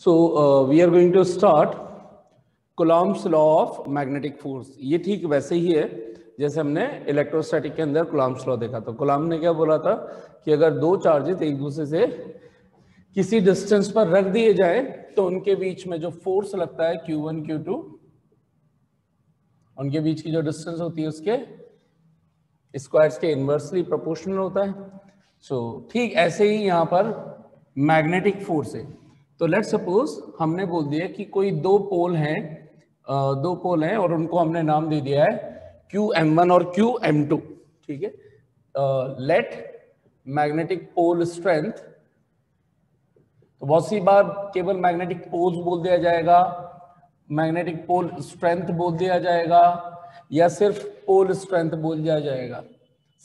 So we are going to start Coulomb's law of magnetic force. ये ठीक वैसे ही है जैसे हमने इलेक्ट्रोस्टैटिक के अंदर Coulomb's law देखा था। Coulomb ने क्या बोला था कि अगर दो चार्जेस एक दूसरे से किसी डिस्टेंस पर रख दिए जाए तो उनके बीच में जो फोर्स लगता है Q1 Q2, उनके बीच की जो डिस्टेंस होती है उसके स्क्वायर्स के इनवर्सली प्रोपोर्शनल होता है। सो ठीक ऐसे ही यहाँ पर मैग्नेटिक फोर्स है। तो लेट्स सपोज हमने बोल दिया कि कोई दो पोल हैं और उनको हमने नाम दे दिया है QM1 और QM2। ठीक है, लेट मैग्नेटिक पोल स्ट्रेंथ, तो बहुत सी बार केवल मैग्नेटिक पोल्स बोल दिया जाएगा, मैग्नेटिक पोल स्ट्रेंथ बोल दिया जाएगा, या सिर्फ पोल स्ट्रेंथ बोल दिया जाएगा।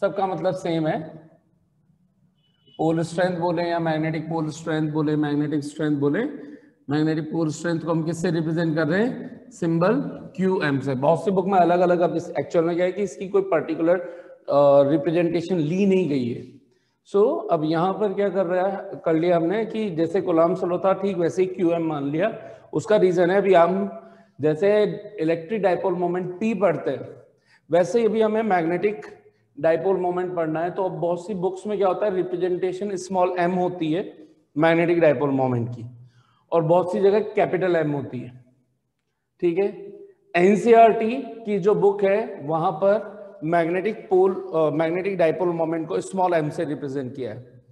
सबका मतलब सेम है, पोल स्ट्रेंथ बोले या मैग्नेटिक पोल स्ट्रेंथ बोले, मैग्नेटिक स्ट्रेंथ बोले। मैग्नेटिक पोल स्ट्रेंथ को हम किससे रिप्रेजेंट कर रहे हैं? सिंबल QM से। बहुत सी बुक में अलग अलग, अब एक्चुअल में क्या है कि इसकी कोई पर्टिकुलर रिप्रेजेंटेशन ली नहीं गई है। सो अब यहाँ पर क्या कर लिया हमने कि जैसे Coulomb's लॉ था ठीक वैसे ही QM मान लिया। उसका रीजन है, अभी हम जैसे इलेक्ट्रिक डाइपोल मोमेंट P पढ़ते हैं वैसे ही अभी हमें मैग्नेटिक डाइपोल मोमेंट पढ़ना है। तो अब बहुत सी बुक्स में क्या होता है, रिप्रेजेंटेशन स्मॉल m होती है मैग्नेटिक डाइपोल मोमेंट की, और बहुत सी जगह कैपिटल M होती है। ठीक है, NCERT की जो बुक है वहां पर मैग्नेटिक डाइपोल मोमेंट को स्मॉल m से रिप्रेजेंट किया है।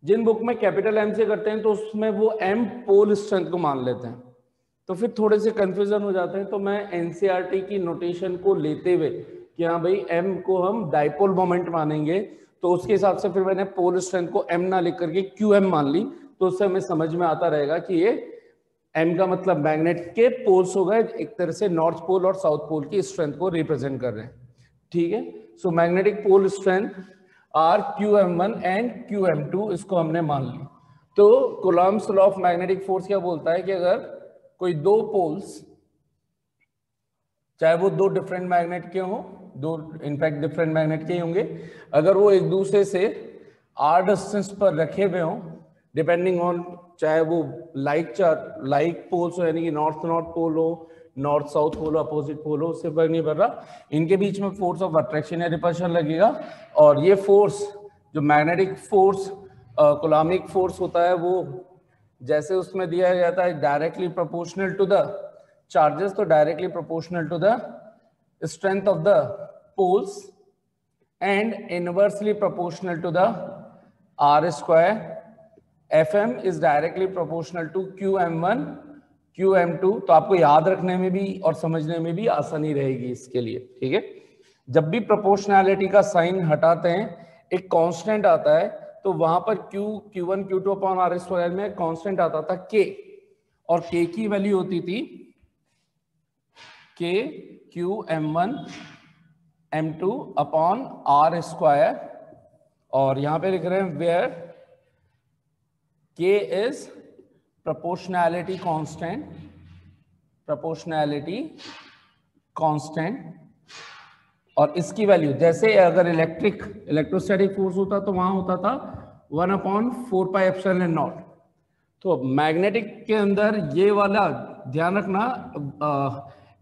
जिन बुक में कैपिटल M से करते हैं तो उसमें वो m पोल स्ट्रेंथ को मान लेते हैं, तो फिर थोड़े से कंफ्यूजन हो जाते हैं। तो मैं NCERT की नोटेशन को लेते हुए कि हाँ भाई m को हम डाइपोल मोमेंट मानेंगे, तो उसके हिसाब से फिर मैंने पोल स्ट्रेंथ को m ना लिख करके QM मान ली। तो उससे हमें समझ में आता रहेगा कि ये m का मतलब मैग्नेट के पोल्स हो गए, एक तरह से नॉर्थ पोल और साउथ पोल की स्ट्रेंथ को रिप्रेजेंट कर रहे हैं। ठीक है, so magnetic pole strength are QM1 and QM2, इसको हमने मान ली। तो Coulomb's law of magnetic force क्या बोलता है कि अगर कोई दो पोल्स, चाहे वो दो डिफरेंट मैग्नेट के हों, दो इनफैक्ट डिफरेंट मैग्नेट के ही होंगे, अगर वो एक दूसरे से r डिस्टेंस पर रखे हुए हों, डिपेंडिंग ऑन, चाहे वो लाइक पोल्स हो, यानी कि नॉर्थ नॉर्थ पोल हो, north south pole, opposite pole हो, उससे फर्क नहीं पड़ रहा, इनके बीच में फोर्स ऑफ अट्रैक्शन या रिपल्शन लगेगा। और ये फोर्स जो मैग्नेटिक फोर्स कोलॉम्बिक फोर्स होता है वो जैसे उसमें दिया जाता है directly proportional to the charges, तो directly proportional to the strength of the poles and inversely proportional to the r square. Fm is directly proportional to QM1 QM2। तो आपको याद रखने में भी और समझने में भी आसानी रहेगी इसके लिए। ठीक है, जब भी प्रोपोर्शनैलिटी का साइन हटाते हैं एक कांस्टेंट आता है, तो वहां पर Q1 Q2 upon r square में कांस्टेंट आता था K, और K की वैल्यू होती थी K QM1 M2 upon r square. और यहां पे लिख रहे हैं where K is proportionality constant, और इसकी वैल्यू जैसे अगर इलेक्ट्रोस्टैटिक फोर्स होता तो वहां होता था 1/4πε0। तो मैग्नेटिक के अंदर ये वाला ध्यान रखना,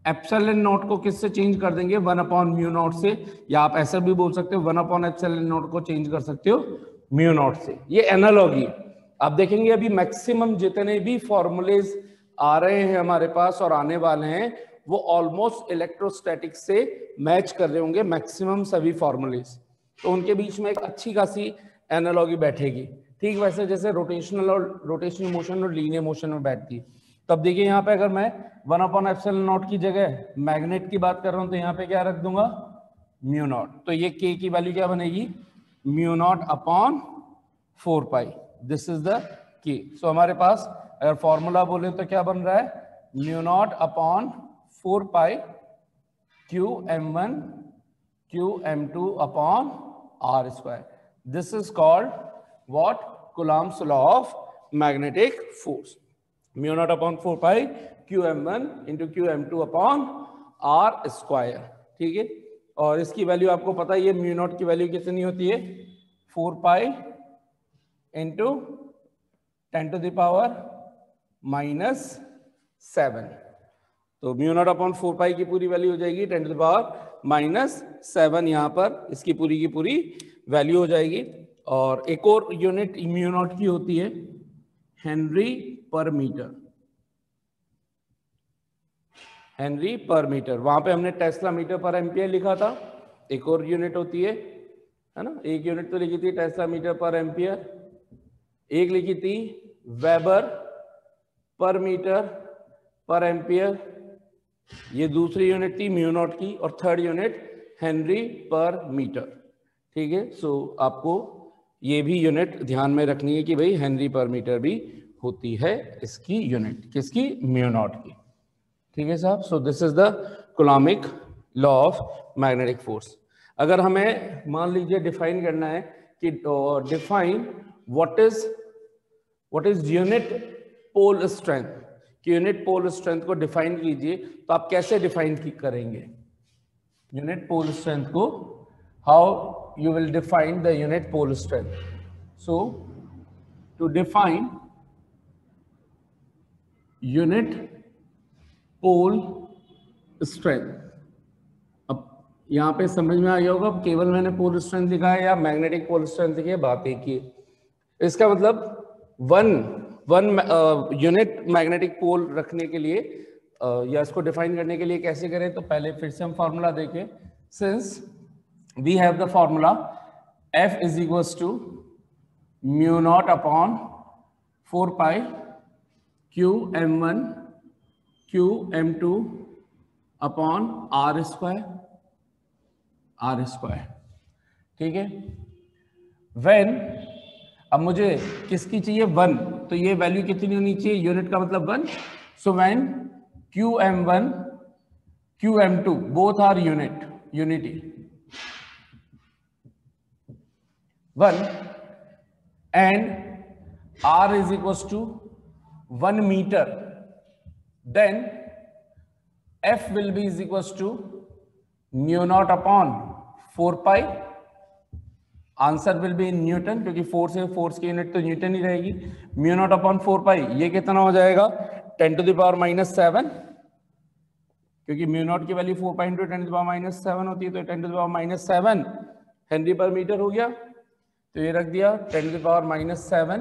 एप्सिलॉन नॉट को किससे चेंज कर देंगे? 1/μ0 से, या आप ऐसा भी बोल सकते हो 1/ε0 को चेंज कर सकते हो μ0 से। ये एनालॉजी आप देखेंगे अभी मैक्सिमम जितने भी फॉर्मूलेज आ रहे हैं हमारे पास और आने वाले हैं वो ऑलमोस्ट इलेक्ट्रोस्टैटिक से मैच कर रहे होंगे, मैक्सिमम सभी फॉर्मूलेज। तो उनके बीच में एक अच्छी खासी एनालॉजी बैठेगी, ठीक वैसे जैसे रोटेशनल मोशन और लीनियर मोशन में बैठती है। तब देखिए यहाँ पे अगर मैं 1/ε0 की जगह मैग्नेट की बात कर रहा हूँ तो यहाँ पे क्या रख दूंगा? μ0। तो ये K की वैल्यू क्या बनेगी? μ0 upon 4π। This is the K। So हमारे पास अगर फॉर्मूला बोले तो क्या बन रहा है? μ0 upon 4π QM1 QM2 upon r square. This is called what? Coulomb's law of magnetic force. μ0 upon 4π QM1 into QM2 upon r square. ठीक है, और इसकी वैल्यू आपको पता है, ये μ0 की वैल्यू कितनी होती है? 4π इंटू 10⁻⁴ -7। तो म्यू नॉट अपॉन 4 पाई की पूरी वैल्यू हो जाएगी 10⁻⁻7 यहाँ पर इसकी पूरी की पूरी वैल्यू हो जाएगी। और एक और यूनिट म्यू नॉट की होती है हेनरी पर मीटर। हेनरी पर मीटर, वहां पे हमने टेस्ला मीटर पर एम्पियर लिखा था। एक और यूनिट होती है ना, एक यूनिट तो लिखी थी टेस्ला मीटर पर एम्पियर, एक लिखी थी वेबर पर मीटर पर एम्पियर, ये दूसरी यूनिट थी म्यू नॉट की, और थर्ड यूनिट हेनरी पर मीटर। ठीक है, सो आपको ये भी यूनिट ध्यान में रखनी है कि भाई हेनरी पर मीटर भी होती है इसकी यूनिट, किसकी, म्यू नॉट की। ठीक है साहब, so this is the Coulombic law of magnetic force. अगर हमें मान लीजिए डिफाइन करना है कि define what is unit pole strength, कि यूनिट पोल स्ट्रेंथ को डिफाइन कीजिए, तो आप कैसे डिफाइन करेंगे यूनिट पोल स्ट्रेंथ को? How you will define the unit pole strength? So to define unit pole strength, अब यहां पे समझ में आ गया होगा, अब केवल मैंने पोल स्ट्रेंथ लिखा है या मैग्नेटिक पोल स्ट्रेंथ लिखी है, बात एक ही। इसका मतलब वन यूनिट मैग्नेटिक पोल रखने के लिए या इसको डिफाइन करने के लिए कैसे करें, तो पहले फिर से हम फॉर्मूला देखें। Since we have the formula F is equals to mu not upon 4 pi Q m1 Q m2 upon R square. ठीक है, व्हेन, अब मुझे किसकी चाहिए, 1, तो ये वैल्यू कितनी होनी चाहिए, यूनिट का मतलब 1। So when QM1 QM2 both are unity 1 and R is equals to 1 meter, then F will be is equals to mu naught upon 4 pi, answer will be in newton, क्योंकि force है, force की unit तो Newton ही रहेगी। Mu not upon 4 पाई, ये कितना हो जाएगा 10⁻⁻7, क्योंकि म्यू नॉट की वैल्यू 4 पाई इंटू 10⁻⁻7 होती है, तो 10⁻⁻7 हेनरी पर मीटर हो गया। तो ये रख दिया 10⁻⁻7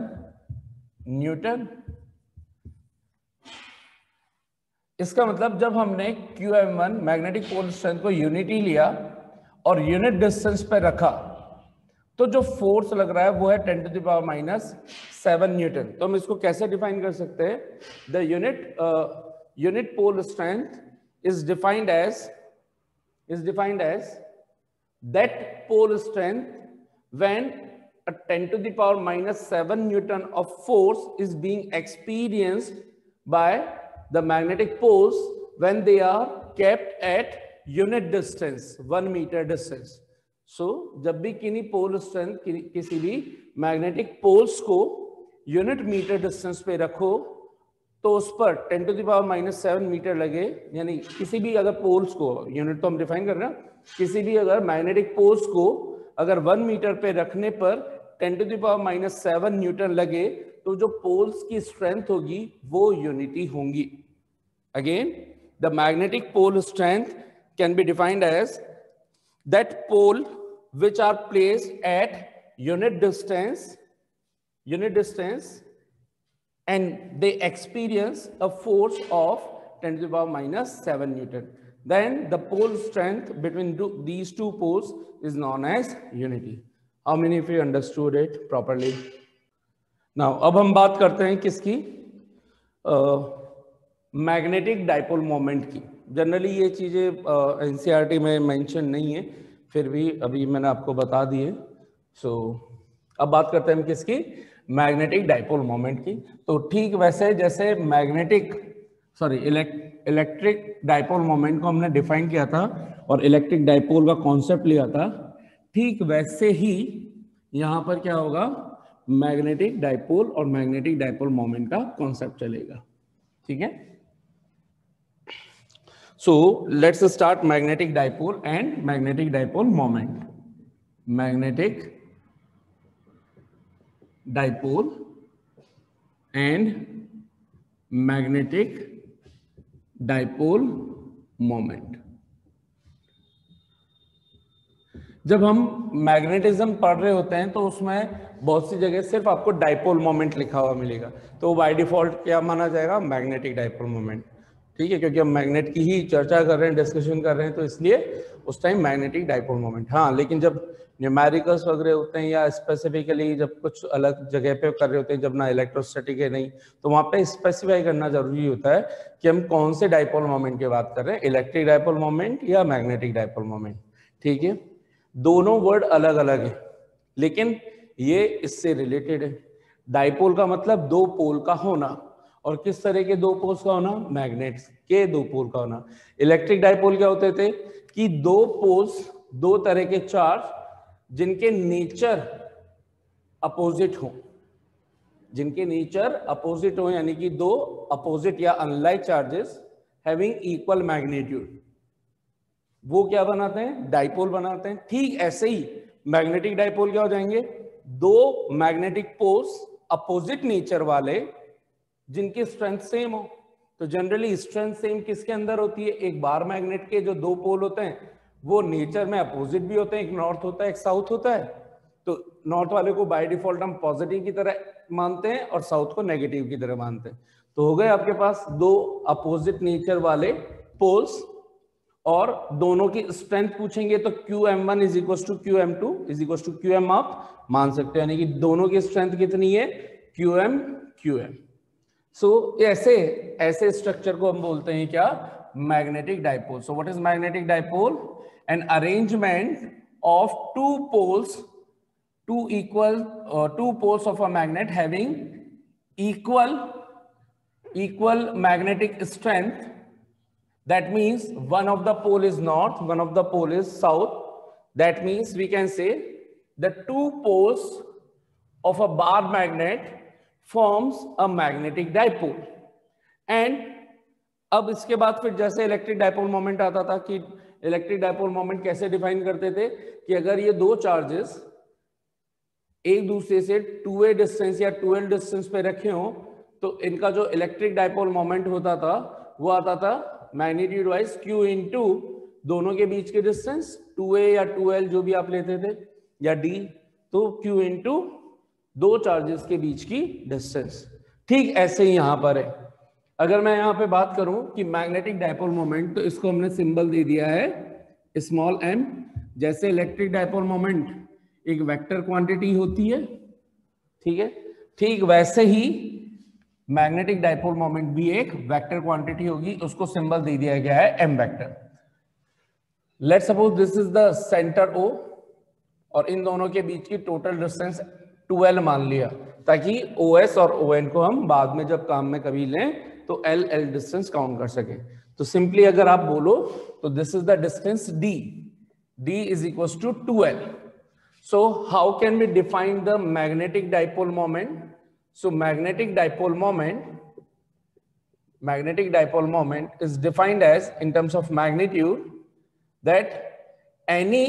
न्यूटन। इसका मतलब जब हमने QM1 मैग्नेटिक पोल स्ट्रेंथ को यूनिटी लिया और यूनिट डिस्टेंस पे रखा, तो जो फोर्स लग रहा है वो है 10⁻⁻7 न्यूटन। तो हम इसको कैसे डिफाइन कर सकते हैं, the unit pole strength is defined as that pole strength when a 10⁻⁻7 Newton of force is being experienced by the magnetic poles when they are kept at unit distance, 1 meter distance. So जब भी किसी pole strength, किसी भी magnetic poles को unit metre distance पे रखो, तो उस पर 10⁻⁻7 मीटर लगे, यानी किसी भी अगर पोल्स को, यूनिट तो हम डिफाइन कर रहे हैं, किसी भी अगर मैग्नेटिक पोल्स को अगर 1 मीटर पे रखने पर 10⁻⁻7 न्यूटन लगे, तो जो पोल्स की स्ट्रेंथ होगी वो यूनिटी होंगी। Again, the magnetic pole strength can be defined as that pole which are placed at unit distance and they experience a force of 10⁻⁻7 Newton. Then the pole strength between these two poles is known as unity. How many of you understood it properly? Now, अब हम बात करते हैं किसकी, magnetic dipole moment की। Generally ये चीजें NCERT में मेंशन नहीं है, फिर भी अभी मैंने आपको बता दी है। सो अब बात करते हैं हम किसकी, मैग्नेटिक डाइपोल मोमेंट की। तो ठीक वैसे जैसे इलेक्ट्रिक डाइपोल मोमेंट को हमने डिफाइन किया था और इलेक्ट्रिक डाइपोल का कॉन्सेप्ट लिया था, ठीक वैसे ही यहां पर क्या होगा, मैग्नेटिक डाइपोल और मैग्नेटिक डाइपोल मोमेंट का कॉन्सेप्ट चलेगा। ठीक है, so let's start magnetic dipole and magnetic dipole moment. Magnetic dipole and magnetic dipole moment. जब हम मैग्नेटिज्म पढ़ रहे होते हैं तो उसमें बहुत सी जगह सिर्फ आपको डाइपोल मोमेंट लिखा हुआ मिलेगा, तो बाय डिफॉल्ट क्या माना जाएगा, मैग्नेटिक डाइपोल मोमेंट। ठीक है, क्योंकि हम मैग्नेट की ही चर्चा कर रहे हैं, डिस्कशन कर रहे हैं, तो इसलिए उस टाइम मैग्नेटिक डाइपोल मोमेंट। हाँ, लेकिन जब न्यूमेरिकल्स वगैरह होते हैं या स्पेसिफिकली जब कुछ अलग जगह पे कर रहे होते हैं, जब ना इलेक्ट्रोस्टैटिक है नहीं, तो वहां पे स्पेसिफाई करना जरूरी होता है कि हम कौन से डाइपोल मोमेंट की बात कर रहे हैं, इलेक्ट्रिक डाइपोल मोमेंट या मैग्नेटिक डाइपोल मोमेंट। ठीक है, दोनों वर्ड अलग अलग है लेकिन ये इससे रिलेटेड है। डाइपोल का मतलब दो पोल का होना, और किस तरह के दो पोल्स का होना, मैग्नेट्स के दो पोल का होना। इलेक्ट्रिक डाइपोल क्या होते थे कि दो पोल्स, दो तरह के चार्ज जिनके नेचर अपोजिट हो, जिनके नेचर अपोजिट हो, यानी कि दो अपोजिट या unlike charges having equal magnitude, वो क्या बनाते हैं, डाइपोल बनाते हैं। ठीक ऐसे ही मैग्नेटिक डाइपोल क्या हो जाएंगे, दो मैग्नेटिक पोल्स अपोजिट नेचर वाले जिनकी स्ट्रेंथ सेम हो। तो जनरली स्ट्रेंथ सेम किसके अंदर होती है, एक बार मैग्नेट के जो दो पोल होते हैं वो नेचर में अपोजिट भी होते हैं, एक नॉर्थ होता है एक साउथ होता है। तो नॉर्थ वाले को बाय डिफॉल्ट हम पॉजिटिव की तरह मानते हैं और साउथ को नेगेटिव की तरह मानते हैं। तो हो गए आपके पास दो अपोजिट नेचर वाले पोल्स, और दोनों की स्ट्रेंथ पूछेंगे तो QM1 is equal to QM2 is equal to QM आप मान सकते हो, यानी कि दोनों की स्ट्रेंथ कितनी है, QM। सो ऐसे ऐसे स्ट्रक्चर को हम बोलते हैं क्या, magnetic dipole. So what is magnetic dipole, an arrangement of two poles, two poles of a magnet having equal magnetic strength. That means one of the pole is north, one of the pole is south. That means we can say the two poles of a bar magnet forms a magnetic dipole. And अब इसके बाद फिर जैसे electric dipole moment आता था कि electric dipole moment कैसे define करते थे कि अगर ये दो चार्जेस एक दूसरे से 2a डिस्टेंस या 2l डिस्टेंस पे रखे हो तो इनका जो इलेक्ट्रिक डाइपोल मोमेंट होता था वो आता था मैग्नीट्यूड वाइज Q इंटू दोनों के बीच के डिस्टेंस 2a या 2l जो भी आप लेते थे या d, तो Q इंटू दो चार्जेस के बीच की डिस्टेंस। ठीक ऐसे ही यहां पर है। अगर मैं यहां पे बात करूं कि मैग्नेटिक डाइपोल मोमेंट, तो इसको हमने सिंबल दे दिया है स्मॉल m। जैसे इलेक्ट्रिक डाइपोल मोमेंट एक वेक्टर क्वांटिटी होती है, ठीक है, ठीक वैसे ही मैग्नेटिक डाइपोल मोमेंट भी एक वेक्टर क्वांटिटी होगी, उसको सिंबल दे दिया गया है m vector. Let's suppose this is the centre O और इन दोनों के बीच की टोटल डिस्टेंस 2l मान लिया, ताकि OS और ON को हम बाद में जब काम में कभी लें तो L डिस्टेंस काउंट कर सके। तो सिंपली अगर आप बोलो तो this is the distance D is equal to 2l। So how can we define the magnetic dipole moment? So magnetic dipole moment is defined as, in terms of magnitude, that any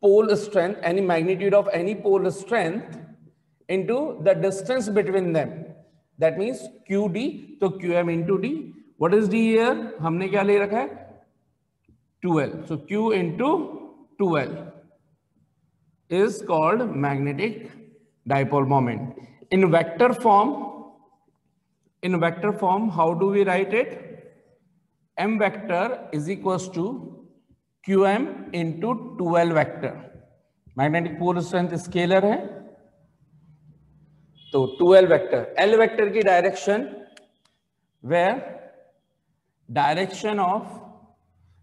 pole strength, any magnitude of any pole strength into the distance between them. That means QD, तो QM into D. What is D here? हमने क्या ले रखा है, 2l. So Q into 2l is called magnetic dipole moment. In vector form, how do we write it? M vector is equals to QM into 2l vector. Magnetic pole strength scalar है तो 2l vector, L vector की direction, where direction of,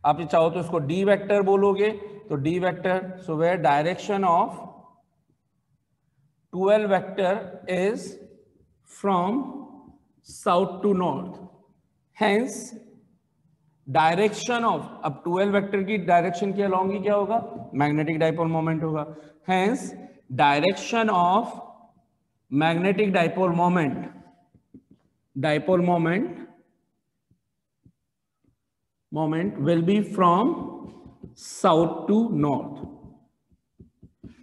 आप चाहो तो इसको D vector बोलोगे तो D vector, so where direction of 2l vector is from south to north, hence direction of, अब 2l वेक्टर की डायरेक्शन के अलॉन्ग ही क्या होगा, मैग्नेटिक डाइपोल मोमेंट होगा। Hence direction of magnetic dipole moment will be from south to north.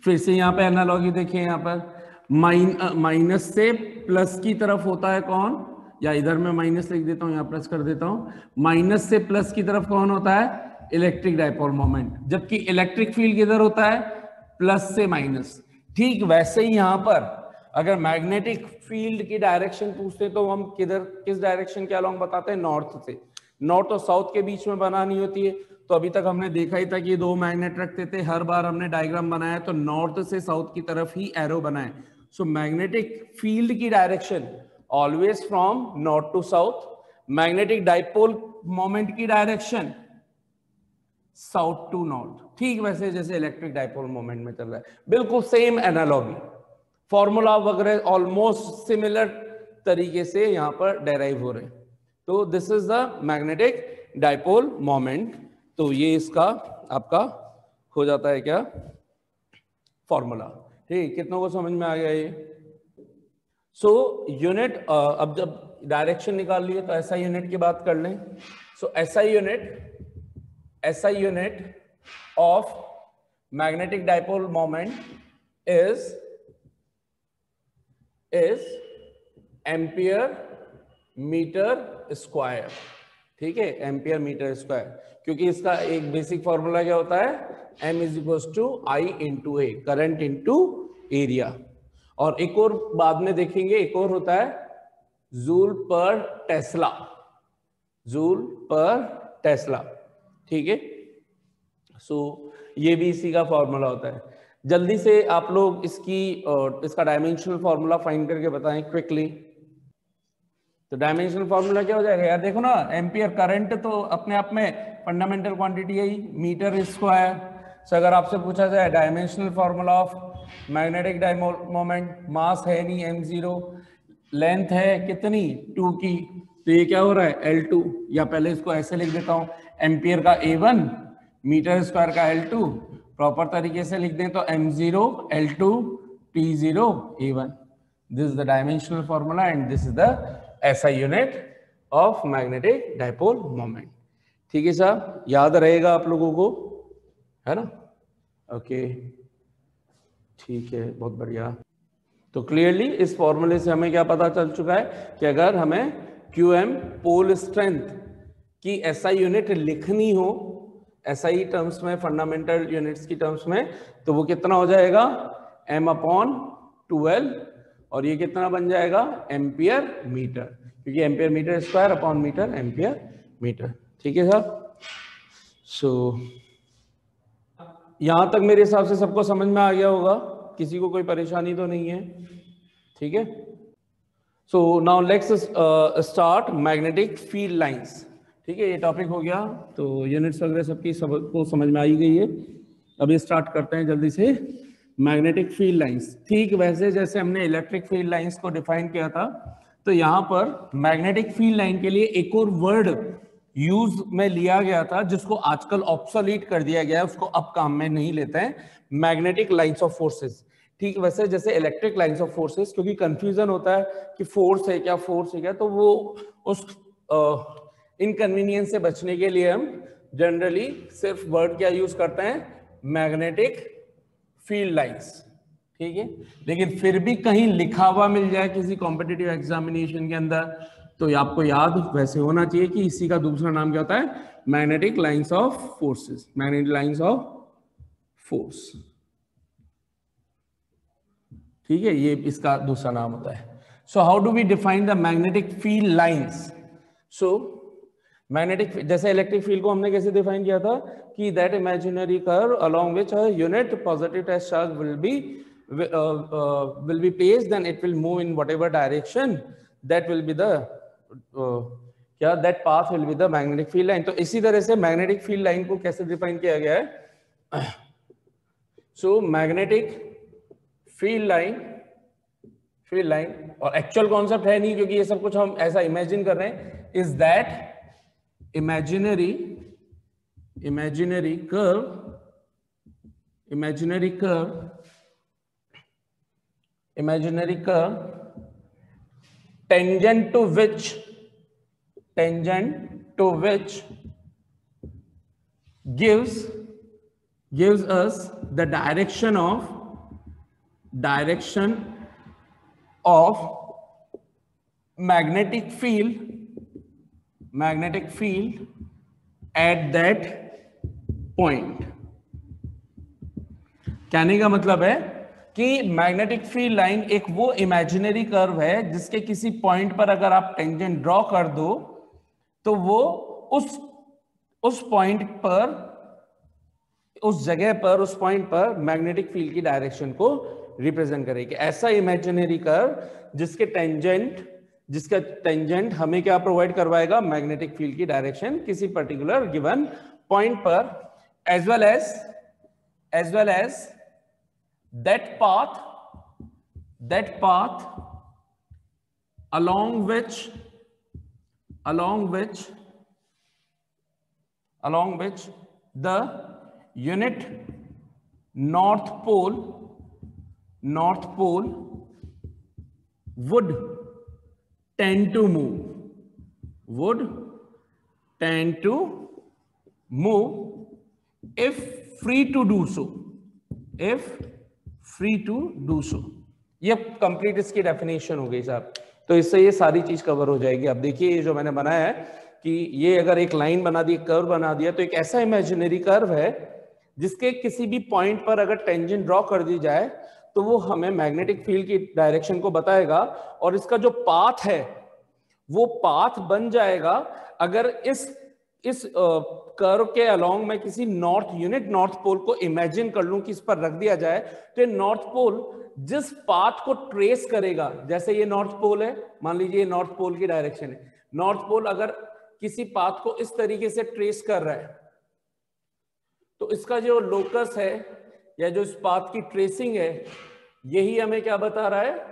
फिर से यहां पे एनालॉजी देखिए, यहां पर माइनस से प्लस की तरफ होता है कौन, या इधर मैं माइनस लिख देता हूं या प्लस कर देता हूं, माइनस से प्लस की तरफ कौन होता है, इलेक्ट्रिक डाइपोल मोमेंट, जबकि इलेक्ट्रिक फील्ड किधर होता है, प्लस से माइनस। ठीक वैसे ही यहां पर अगर मैग्नेटिक फील्ड की डायरेक्शन पूछते तो हम किधर, किस डायरेक्शन के अलोंग बताते हैं, नॉर्थ से। नॉर्थ और साउथ के बीच में बनानी होती है, तो अभी तक हमने देखा ही था कि दो मैग्नेट रखते थे, हर बार हमने डायग्राम बनाया तो नॉर्थ से साउथ की तरफ ही एरो बनाए। सो मैग्नेटिक फील्ड की direction always from north to south, magnetic dipole moment की डायरेक्शन साउथ टू नॉर्थ। ठीक वैसे जैसे इलेक्ट्रिक डाइपोल मोमेंट में चल रहा है, बिल्कुल सेम एनालॉजी, फॉर्मूला वगैरह ऑलमोस्ट सिमिलर तरीके से यहां पर डेराइव हो रहे हैं। तो this is the magnetic dipole moment. तो ये इसका आपका हो जाता है क्या, फॉर्मूला। ठीक, कितनों को समझ में आ गया ये? सो यूनिट, अब जब डायरेक्शन निकाल लिए तो ऐसा यूनिट की बात कर लें। सो ऐसा unit of magnetic dipole moment is ampere metre square. ठीक है, एम्पियर मीटर स्क्वायर, क्योंकि इसका एक बेसिक फॉर्मूला क्या होता है, M is equal to I into A, current into area. और एक और बाद में देखेंगे, एक और होता है जूल पर टेस्ला, जूल पर टेस्ला। ठीक है, सो ये भी इसी का फॉर्मूला होता है। जल्दी से आप लोग इसका डायमेंशनल फॉर्मूला फाइंड करके बताएं क्विकली। तो डायमेंशनल फॉर्मूला क्या हो जाएगा यार, देखो ना, एम्पियर करंट तो अपने आप में फंडामेंटल क्वांटिटी है ही, मीटर स्क्वायर। सो अगर आपसे पूछा जाए dimensional formula of magnetic dipole moment, mass है नहीं m0, लेंथ है कितनी 2 की, तो ये क्या हो रहा है L2, या पहले इसको ऐसे लिख देता हूं, एम्पियर का A1 मीटर स्क्वायर का L2, प्रॉपर तरीके से लिख दें तो m0 L2 T0 A1। This is the dimensional formula and this is the SI unit of magnetic dipole moment. ठीक है साहब, याद रहेगा आप लोगों को, है ना? ओके, ठीक है, बहुत बढ़िया। तो क्लियरली इस फॉर्मूले से हमें क्या पता चल चुका है कि अगर हमें QM पोल स्ट्रेंथ की SI यूनिट लिखनी हो, SI टर्म्स में, फंडामेंटल यूनिट्स की टर्म्स में, तो वो कितना हो जाएगा, M/12, और ये कितना बन जाएगा, एम्पियर मीटर, क्योंकि ampere metre square upon metre ampere metre. ठीक है साहब? सो यहां तक मेरे हिसाब से सबको समझ में आ गया होगा, किसी को कोई परेशानी तो नहीं है? ठीक है, so now let's start magnetic field lines. ठीक है, ये टॉपिक हो गया, तो यूनिट्स वगैरह सबकी सबको समझ में आई गई है। अभी स्टार्ट करते हैं जल्दी से मैग्नेटिक फील्ड लाइंस। ठीक वैसे जैसे हमने इलेक्ट्रिक फील्ड लाइंस को डिफाइन किया था, तो यहां पर मैग्नेटिक फील्ड लाइन के लिए एक और वर्ड यूज में लिया गया था, जिसको आजकल ऑब्सोलीट कर दिया गया है, उसको अब काम में नहीं लेते हैं, मैग्नेटिक लाइंस ऑफ फोर्सेस। ठीक वैसे जैसे इलेक्ट्रिक लाइंस ऑफ फोर्सेस, क्योंकि कंफ्यूजन होता है कि फोर्स है क्या, फोर्स है क्या, तो वो उस इनकन्वीनियंस से बचने के लिए हम जनरली सिर्फ वर्ड क्या यूज करते हैं, मैग्नेटिक फील्ड लाइंस। ठीक है, लेकिन फिर भी कहीं लिखा हुआ मिल जाए किसी कॉम्पिटिटिव एग्जामिनेशन के अंदर, तो आपको याद वैसे होना चाहिए कि इसी का दूसरा नाम क्या होता है, magnetic lines of forces, magnetic lines of force. ठीक है, ये इसका दूसरा नाम होता है। So how do we define the magnetic field lines? So magnetic, जैसे इलेक्ट्रिक फील्ड को हमने कैसे डिफाइन किया था कि that imaginary curve along which a unit positive test charge will be placed, then it will move in whatever direction, that will be the क्या, that path will be the magnetic field line. तो इसी तरह से magnetic field line को कैसे define किया गया है? सो मैग्नेटिक फील्ड लाइन, और एक्चुअल कॉन्सेप्ट है नहीं, क्योंकि ये सब कुछ हम ऐसा इमेजिन कर रहे हैं, is that imaginary curve tangent to which gives us the direction of magnetic field at that point. कहने का मतलब है कि मैग्नेटिक फील्ड लाइन एक वो इमेजिनरी कर्व है जिसके किसी पॉइंट पर अगर आप टेंजेंट ड्रॉ कर दो तो वो उस पॉइंट पर, उस जगह पर, उस पॉइंट पर मैग्नेटिक फील्ड की डायरेक्शन को रिप्रेजेंट करेगी। ऐसा इमेजिनरी कर्व जिसका टेंजेंट हमें क्या प्रोवाइड करवाएगा, मैग्नेटिक फील्ड की डायरेक्शन किसी पर्टिकुलर गिवन पॉइंट पर, as well as that path along which the unit north pole would tend to move if free to do so। ये कंप्लीट इसकी definition हो गई साहब। तो इससे ये सारी चीज कवर हो जाएगी। अब देखिए ये जो मैंने बनाया है कि ये अगर एक लाइन बना दी, कर्व बना दिया, तो एक ऐसा इमेजिनरी कर्व है जिसके किसी भी पॉइंट पर अगर टेंजेंट ड्रॉ कर दी जाए तो वो हमें मैग्नेटिक फील्ड की डायरेक्शन को बताएगा। और इसका जो पाथ है वो पाथ बन जाएगा अगर इस कर्व के अलोंग में किसी नॉर्थ पोल को इमेजिन कर लूं कि इस पर रख दिया जाए, तो नॉर्थ पोल जिस पाथ को ट्रेस करेगा, जैसे ये नॉर्थ पोल है, मान लीजिए ये नॉर्थ पोल की डायरेक्शन है, नॉर्थ पोल अगर किसी पाथ को इस तरीके से ट्रेस कर रहा है तो इसका जो लोकस है या जो इस पाथ की ट्रेसिंग है, यही हमें क्या बता रहा है,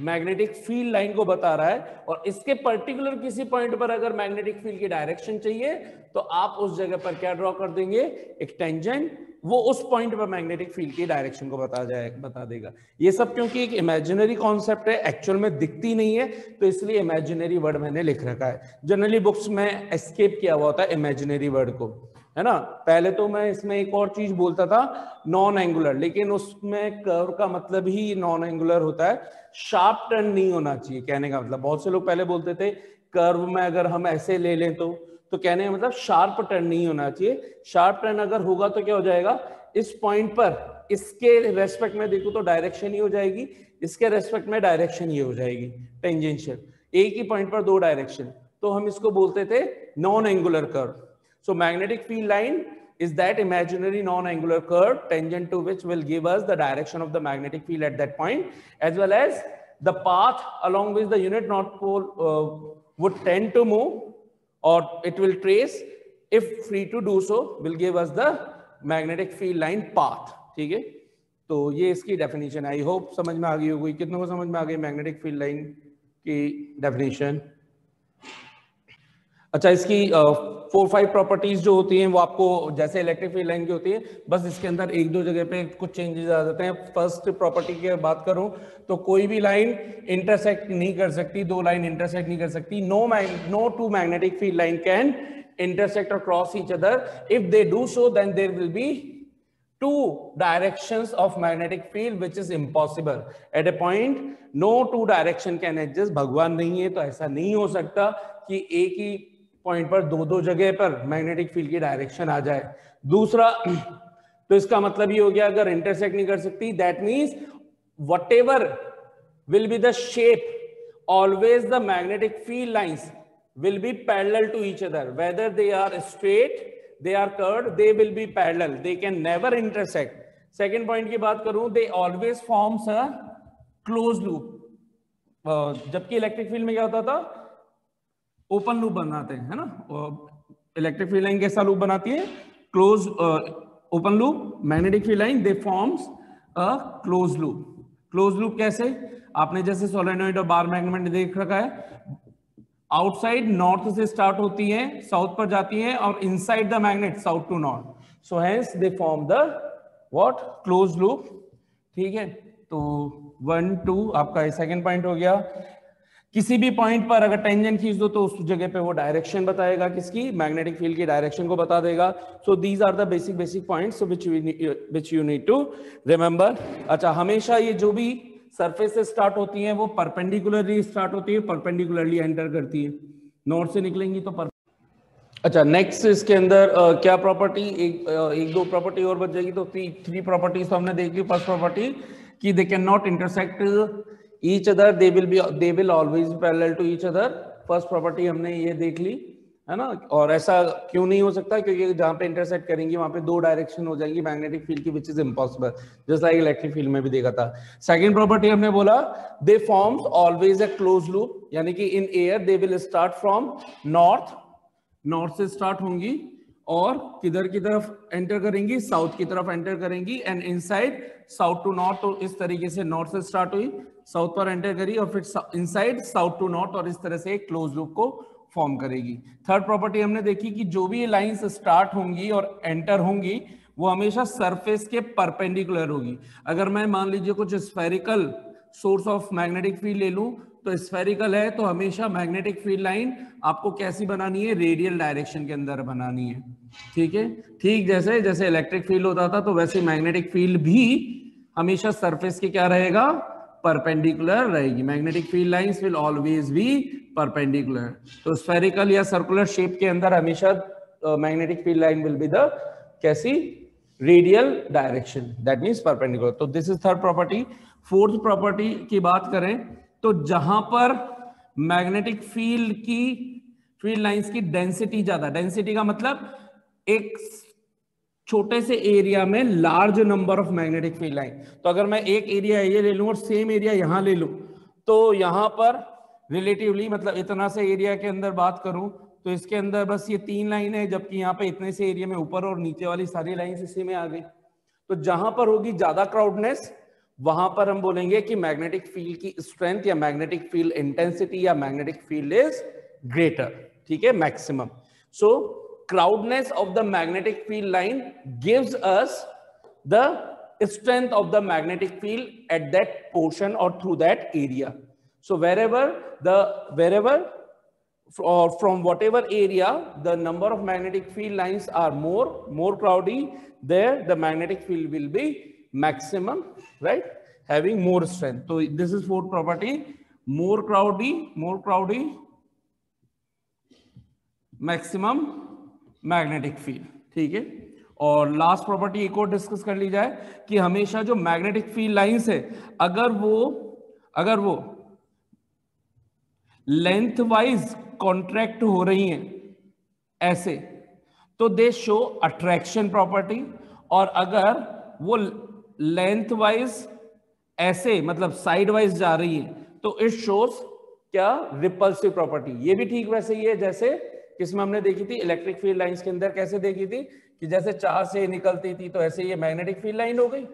मैग्नेटिक फील्ड लाइन को बता रहा है। और इसके पर्टिकुलर किसी पॉइंट पर अगर मैग्नेटिक फील्ड की डायरेक्शन चाहिए तो आप उस जगह पर क्या ड्रॉ कर देंगे, एक टेंजेंट, वो उस पॉइंट पर मैग्नेटिक फील्ड की डायरेक्शन को बता देगा। ये सब क्योंकि एक इमेजिनरी कॉन्सेप्ट है, एक्चुअल में दिखती नहीं है, तो इसलिए इमेजिनरी वर्ड मैंने लिख रखा है। जनरली बुक्स में एस्केप किया हुआ होता है इमेजिनरी वर्ड को, है ना। पहले तो मैं इसमें एक और चीज बोलता था, नॉन एंगुलर, लेकिन उसमें कर्व का मतलब ही नॉन एंगुलर होता है, शार्प टर्न नहीं होना चाहिए। कहने का मतलब बहुत से लोग पहले बोलते थे कर्व में अगर हम ऐसे ले लें तो कहने का मतलब शार्प टर्न नहीं होना चाहिए। शार्प टर्न अगर होगा तो क्या हो जाएगा, इस पॉइंट पर इसके रेस्पेक्ट में देखो तो डायरेक्शन ही हो जाएगी, इसके रेस्पेक्ट में डायरेक्शन ही हो जाएगी टेंजेंशियल, एक ही पॉइंट पर दो डायरेक्शन, तो हम इसको बोलते थे non angular curve. So magnetic field line is that imaginary non-angular curve tangent to which will give us the direction of the magnetic field at that point, as well as the path along which the unit north pole would tend to move, or it will trace, if free to do so, will give us the magnetic field line path। ठीक है, तो ये इसकी definition. I hope समझ में आ गई होगी। कितनों को समझ में आ गई मैग्नेटिक फील्ड लाइन की डेफिनेशन? अच्छा, इसकी 4-5 प्रॉपर्टीज जो होती हैं वो आपको जैसे इलेक्ट्रिक फील्ड लाइन की होती है, बस इसके अंदर एक दो जगह पे कुछ चेंजेस आ जाते हैं। फर्स्ट प्रॉपर्टी की बात करूं तो कोई भी लाइन इंटरसेक्ट नहीं कर सकती, दो लाइन इंटरसेक्ट नहीं कर सकती। No two magnetic field line can intersect और cross each other. If they do so then there will be two directions of magnetic field which is impossible at a point। no two direction can exist। भगवान नहीं है तो ऐसा नहीं हो सकता कि एक ही पॉइंट पर दो जगह पर मैग्नेटिक फील्ड की डायरेक्शन आ जाए। दूसरा, तो इसका मतलब ये हो गया अगर इंटरसेक्ट नहीं कर सकती, that means whatever will be the shape, always the magnetic field lines will be parallel to each other, whether they are straight, they are curved, they will be parallel, they can never intersect। second point की बात करूं, they always forms a closed loop। जबकि electric field में क्या होता था, open loop बनाते हैं, है ना। इलेक्ट्रिक फील्ड लाइन कैसा लूप बनाती है, close open loop. Magnetic field line they forms a close loop. Close loop कैसे, आपने जैसे सोलेनोइड और बार मैग्नेट देख रखा है, आउटसाइड नॉर्थ से स्टार्ट होती है, साउथ पर जाती है, और inside the magnet south to north. So hence they form the what, close loop. ठीक है, तो 1 2 आपका सेकंड पॉइंट हो गया। किसी भी पॉइंट पर अगर टेंजेंट खींच दो तो उस जगह पे वो डायरेक्शन बताएगा, किसकी, मैग्नेटिक फील्ड की डायरेक्शन को बता देगा। So these are the basic points which you need to remember. अच्छा, हमेशा ये जो भी सरफेस से स्टार्ट होती हैं वो परपेंडिकुलरली स्टार्ट होती है, परपेंडिकुलरली एंटर करती है, नॉर्थ से निकलेंगी तो अच्छा नेक्स्ट इसके अंदर क्या प्रॉपर्टी, एक दो प्रॉपर्टी और बच जाएगी, तो थ्री प्रॉपर्टीज तो हमने देखी। फर्स्ट प्रॉपर्टी कि they can not intersect each other, they will always parallel to each other. First property हमने ये देख ली है ना। और ऐसा क्यों नहीं हो सकता, क्योंकि जहां पे इंटरसेक्ट करेंगी वहां पे दो डायरेक्शन हो जाएंगी मैग्नेटिक फील्ड की, which is impossible, just like electric field में भी देखा था। सेकंड प्रॉपर्टी हमने बोला दे forms always a close loop, यानी कि in air they will start from north से स्टार्ट होंगी और किधर की तरफ एंटर करेंगी, साउथ की तरफ एंटर करेंगी, and inside south to north. तो इस तरीके से नॉर्थ से स्टार्ट हुई, साउथ पर एंटर करी और फिर इनसाइड साउथ टू नॉर्थ, और इस तरह से एक क्लोज लूप को फॉर्म करेगी। थर्ड प्रॉपर्टी हमने देखी कि जो भी लाइंस स्टार्ट होंगी और एंटर होंगी वो हमेशा सरफेस के परपेंडिकुलर होगी। अगर मैं मान लीजिए कुछ spherical source of magnetic field ले लूं, तो स्फेरिकल है तो हमेशा मैग्नेटिक फील्ड लाइन आपको कैसी बनानी है, रेडियल डायरेक्शन के अंदर बनानी है। ठीक है, ठीक जैसे जैसे इलेक्ट्रिक फील्ड होता था तो वैसे मैग्नेटिक फील्ड भी हमेशा सरफेस के क्या रहेगा, परपेंडिकुलर रहेगी। Magnetic field lines will always be perpendicular. तो स्फेरिकल या सर्कुलर शेप के अंदर हमेशा magnetic field line will be the कैसी, radial direction, that means perpendicular. तो this is third property. Fourth property की बात करें तो जहां पर मैग्नेटिक फील्ड लाइंस की डेंसिटी ज्यादा, डेंसिटी का मतलब एक छोटे से एरिया में large number of magnetic field line. तो अगर मैं एक एरिया ये ले लूं और सेम एरिया यहां ले लूं, तो यहां पर रिलेटिवली मतलब इतना से एरिया के अंदर बात करूं तो इसके अंदर बस ये तीन लाइन है, जबकि यहाँ पे इतने से एरिया में ऊपर और नीचे वाली सारी लाइन इसी में आ गई। तो जहां पर होगी ज्यादा क्राउडनेस वहां पर हम बोलेंगे कि मैग्नेटिक फील्ड की स्ट्रेंथ या मैग्नेटिक फील्ड इंटेंसिटी या मैग्नेटिक फील्ड इज ग्रेटर, ठीक है, maximum. So crowdness of the magnetic field line gives us the strength of the magnetic field at that portion or through that area. So wherever or from whatever area the number of magnetic field lines are more cloudy, there the magnetic field will be maximum, right, having more strength. So this is fourth property, more cloudy maximum magnetic field. ठीक है, और last property एक और discuss कर ली जाए कि हमेशा जो मैग्नेटिक फील्ड लाइंस है अगर वो लेंथ वाइज कॉन्ट्रैक्ट हो रही हैं ऐसे, तो दे शो अट्रैक्शन प्रॉपर्टी, और अगर वो लेंथ वाइज ऐसे मतलब साइड वाइज जा रही है तो इट शोज क्या, रिपल्सिव प्रॉपर्टी। ये भी ठीक वैसे ही है जैसे किसमें हमने देखी थी, इलेक्ट्रिक फील्ड लाइंस के अंदर कैसे देखी थी कि जैसे चार्ज से निकलती थी तो ऐसे ये मैग्नेटिक फील्ड लाइन हो गई।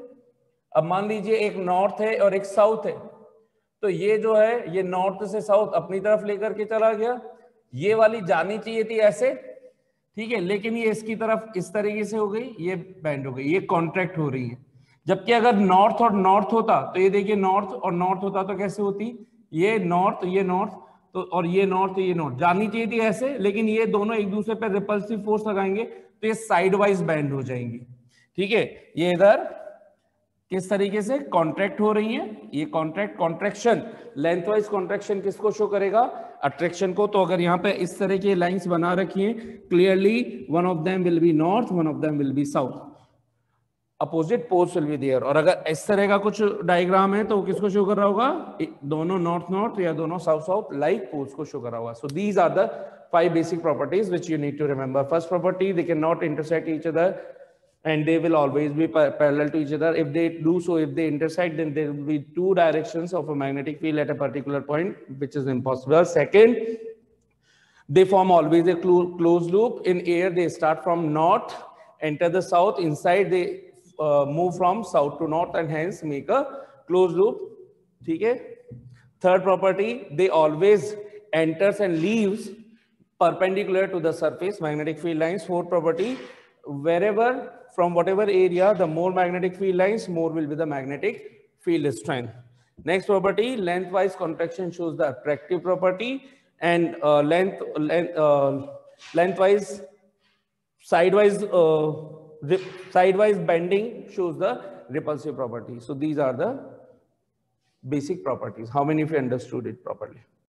अब मान लीजिए एक नॉर्थ है और एक साउथ है, तो ये जो है ये नॉर्थ से साउथ अपनी तरफ लेकर के चला गया, ये वाली जानी चाहिए थी ऐसे, ठीक है, लेकिन ये इसकी तरफ इस तरीके से हो गई, ये बैंड हो गई, ये कॉन्ट्रैक्ट हो रही है। जबकि अगर नॉर्थ और नॉर्थ होता तो ये देखिए नॉर्थ और नॉर्थ होता तो कैसे होती, ये नॉर्थ तो और ये नॉर्थ जानी चाहिए थी ऐसे, लेकिन ये दोनों एक दूसरे पर रिपल्सिव फोर्स लगाएंगे तो ये साइड वाइज बैंड हो जाएंगी। ठीक है, ये इधर किस तरीके से कॉन्ट्रैक्ट हो रही है, ये कॉन्ट्रैक्शन लेंथ वाइज कॉन्ट्रैक्शन किसको शो करेगा, अट्रैक्शन को। तो अगर यहाँ पे इस तरह के लाइंस बना रखी हैं, clearly one of them will be north, one of them will be south, opposite poles will be there. और अगर इस तरह का कुछ डायग्राम है तो किसको शो कर रहा होगा, दोनों नॉर्थ या दोनों साउथ लाइक पोल्स को शो कर रहा होगा। So these are the 5 basic properties which you need to remember. First property, they cannot intersect each other and they will always be parallel to each other. If they do so, if they intersect, then there will be two directions of a magnetic field at a particular point, which is impossible. Second, they form always a closed loop. In air, they start from north, enter the south, inside they move from south to north and hence make a closed loop. Okay. Third property, they always enters and leaves perpendicular to the surface, magnetic field lines. Fourth property, wherever from whatever area the more magnetic field lines, more will be the magnetic field strength. Next property, lengthwise contraction shows the attractive property, and lengthwise sidewise bending shows the repulsive property. So these are the basic properties. How many of you understood it properly?